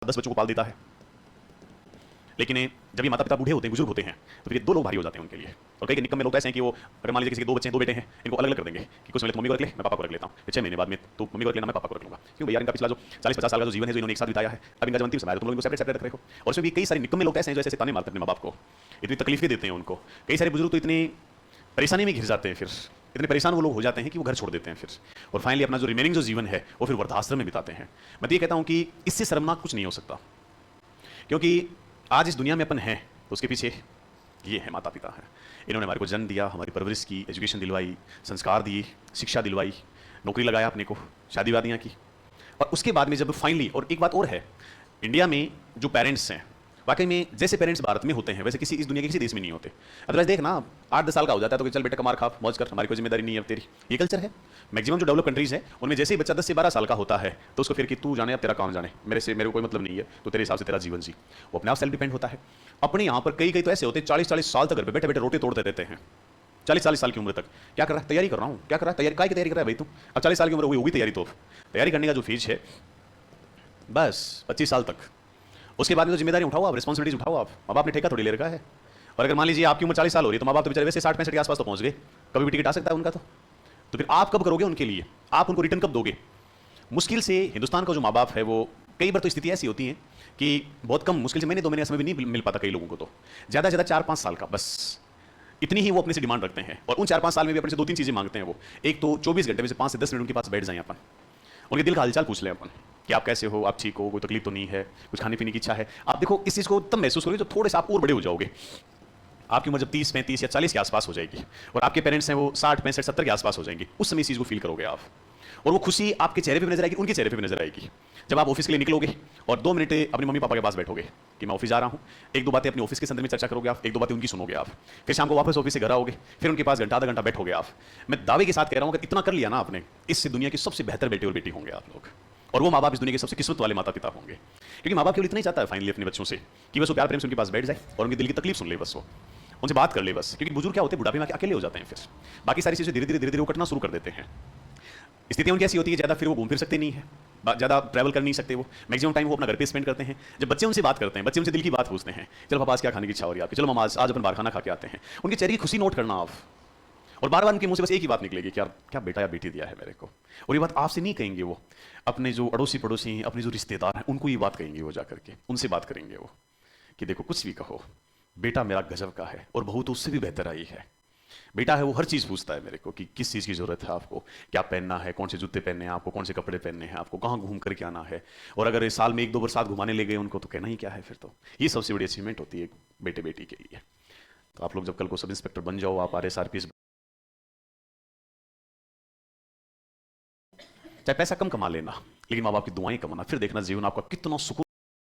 10 बच्चों को पाल देता है, लेकिन जब ये माता पिता बूढ़े होते हैं, बुजुर्ग होते हैं, तो फिर ये दो लोग भारी हो जाते हैं उनके लिए। और कई निकम्मे लोग ऐसे हैं कि वो अगर मान लीजिए किसी के 2 बच्चे हैं, 2 बेटे हैं, इनको अलग अलग कर देंगे कि कुछ समय मम्मी को रख ले, मैं पापा को रख लेता हूँ, फिर 6 महीने बाद में तू मम्मी को रख लेना, मैं पापा को रख लूंगा। क्यों भैया, इनका पिछला जो 40-50 साल का जो जीवन है, जो इन्होंने एक साथ बिताया है, अब इनका जब अंतिम समय है, तुम लोग इनको सेपरेट सेपरेट रख रहे हो। और उसमें भी कई सारे निकम्मे लोग ऐसे हैं जो ऐसे ताने मारते हैं अपने माँ बाप को, इतनी तकलीफें देते हैं उनको। कई सारे बुजुर्ग तो इतनी परेशानी में घिर जाते हैं, फिर इतने परेशान वो लोग हो जाते हैं कि वो घर छोड़ देते हैं फिर, और फाइनली अपना जो रिमेनिंग जो जीवन है वो फिर वृद्धाश्रम में बिताते हैं। मैं तो ये कहता हूँ कि इससे शर्मनाक कुछ नहीं हो सकता, क्योंकि आज इस दुनिया में अपन हैं तो उसके पीछे ये है माता पिता हैं। इन्होंने हमारे को जन्म दिया, हमारी परवरिश की, एजुकेशन दिलवाई, संस्कार दिए, शिक्षा दिलवाई, नौकरी लगाया अपने को, शादी वादियाँ की। और उसके बाद में जब फाइनली, और एक बात और है, इंडिया में जो पेरेंट्स हैं, वाकई में जैसे पेरेंट्स भारत में होते हैं वैसे किसी इस दुनिया के किसी देश में नहीं होते। अदरवाइज देख ना, 8-10 साल का हो जाता है तो कि चल बेटा कमार खा, मौज कर, हमारी कोई जिम्मेदारी नहीं है अब तेरी। ये कल्चर है मैक्सिमम जो डेवलप कंट्रीज है, उनमें जैसे ही बच्चा 10 से 12 साल का होता है तो उसको फिर कि तू जाने, अब तेरा काम जाने, मेरे को कोई मतलब नहीं है, तो तेरे हिसाब से तेरा जीवन जी। वो अपने आप सेल्फ डिपेंड होता है। अपने यहाँ पर कई तो ऐसे होते हैं 40-40 साल तक घर पे बैठे बैठे रोटे तोड़ते रहते हैं, 40-40 साल की उम्र तक। क्या कर रहा है? तैयारी कर रहा हूँ। क्या कर रहा है? तैयारी, काय की तैयारी कर रहा है भाई तू? अब 40 साल की उम्र हुई होगी तैयारी, तो तैयारी करने का जो फीस है बस 25 साल तक, उसके बाद में तो जिम्मेदारी उठाओ आप, रिस्पॉन्सिबिलिटीज उठाओ आप। माँ बाप ने ठेका थोड़ी ले रखा है। और अगर मान लीजिए आपकी उम्र 40 साल हो रही है तो माँ बाप तो बेचारे वैसे 60-65 के आसपास तो पहुंच गए, कभी भी टिकट आ सकता है उनका। तो फिर आप कब करोगे उनके लिए? आप उनको रिटर्न कब दोगे? मुश्किल से हिंदुस्तान का जो माँ बाप है वो, कई बार तो स्थिति ऐसी होती है कि बहुत कम, मुश्किल से महीने 2 महीने समय भी नहीं मिल पाता कई लोगों को, तो ज़्यादा से ज़्यादा 4-5 साल का, बस इतनी ही वो अपने से डिमांड रखते हैं। और उन 4-5 साल में भी अपने से 2-3 चीज़ें मांगते हैं वो। एक तो 24 घंटे में से 5 से 10 मिनट उनके पास बैठ जाएं अपन, उनके दिल का हालचाल पूछ लें अपन कि आप कैसे हो, आप ठीक हो, कोई तकलीफ तो नहीं है, कुछ खाने पीने की इच्छा है। आप देखो इस चीज़ को तब महसूस करोगे जब थोड़े से आप और बड़े हो जाओगे। आपकी उम्र जब 30-35 या 40 के आसपास हो जाएगी और आपके पेरेंट्स हैं वो 60-65-70 के आसपास हो जाएंगे, उस समय इस चीज़ को फील करोगे आप। और वो खुशी आपके चेहरे पे भी नजर आएगी, उनके चेहरे पे भी नजर आएगी। जब आप ऑफिस के लिए निकलोगे और 2 मिनट अपने मम्मी पापा के पास बैठोगे कि मैं ऑफिस जा रहा हूँ, 1-2 बातें अपने ऑफिस के संदर्भ में चर्चा करोगे आप, 1-2 बातें उनकी सुनोगे आप, फिर शाम को वापस ऑफिस से घर आओगे, फिर उनके पास घंटा आधा घंटा बैठोगे आप। मैं दावे के साथ कह रहा हूँ, अगर इतना कर लिया ना आपने, इससे दुनिया की सबसे बेहतर बेटे और बेटी होंगे आप लोग। और वो माँ बाप इस दुनिया के सबसे किस्मत वाले माता पिता होंगे, क्योंकि माँ बाप केवल इतना ही चाहता है फाइनली अपने बच्चों से कि बस वो प्यार प्रेम से उनके पास बैठ जाए और उनके दिल की तकलीफ सुन ले, बस वो उनसे बात कर ले बस। क्योंकि बुजुर्ग क्या होते हैं, बुढ़ापे में अकेले हो जाते हैं, फिर बाकी सारी चीजें धीरे धीरे वो कटना शुरू कर देते हैं। स्थिति उनकी ऐसी होती है ज़्यादा फिर वो घूम फिर सकते नहीं है, ज़्यादा ट्रैवल कर नहीं सकते, वो मैक्सिमम टाइम वो अपना घर पे स्पेंड करते हैं। जब बच्चे उनसे बात करते हैं, बच्चे उनसे दिल की बात पूछते हैं, चलो पापा आज क्या खाने की इच्छा हो रही है आपकी, चलो मामा आज अपन बाहर खाना खा के आते हैं, उनके चेहरे की खुशी नोट करना आप। और बार बार उनके मुंह से बस एक ही बात निकलेगी कि यार क्या बेटा या बेटी दिया है मेरे को। और ये बात आपसे नहीं कहेंगे वो, अपने जो अड़ोसी पड़ोसी हैं, अपने जो रिश्तेदार हैं, उनको ये बात कहेंगे वो, जाकर के उनसे बात करेंगे वो कि देखो कुछ भी कहो, बेटा मेरा गजब का है और बहू तो उससे भी बेहतर आई है। बेटा है वो हर चीज़ पूछता है मेरे को कि किस चीज़ की ज़रूरत है आपको, क्या पहनना है, कौन से जूते पहनने हैं आपको, कौन से कपड़े पहनने हैं आपको, कहाँ घूम करके आना है। और अगर इस साल में 1-2 बरसात घुमाने ले गए उनको तो कहना ही क्या है फिर। तो ये सबसे बड़ी अचीवमेंट होती है बेटे बेटी के लिए। तो आप लोग जब कल को सब इंस्पेक्टर बन जाओ, आप RS RPS, चाहे पैसा कम कमा लेना लेकिन माँ बाप की दुआएं कमाना, फिर देखना जीवन आपका कितना सुकून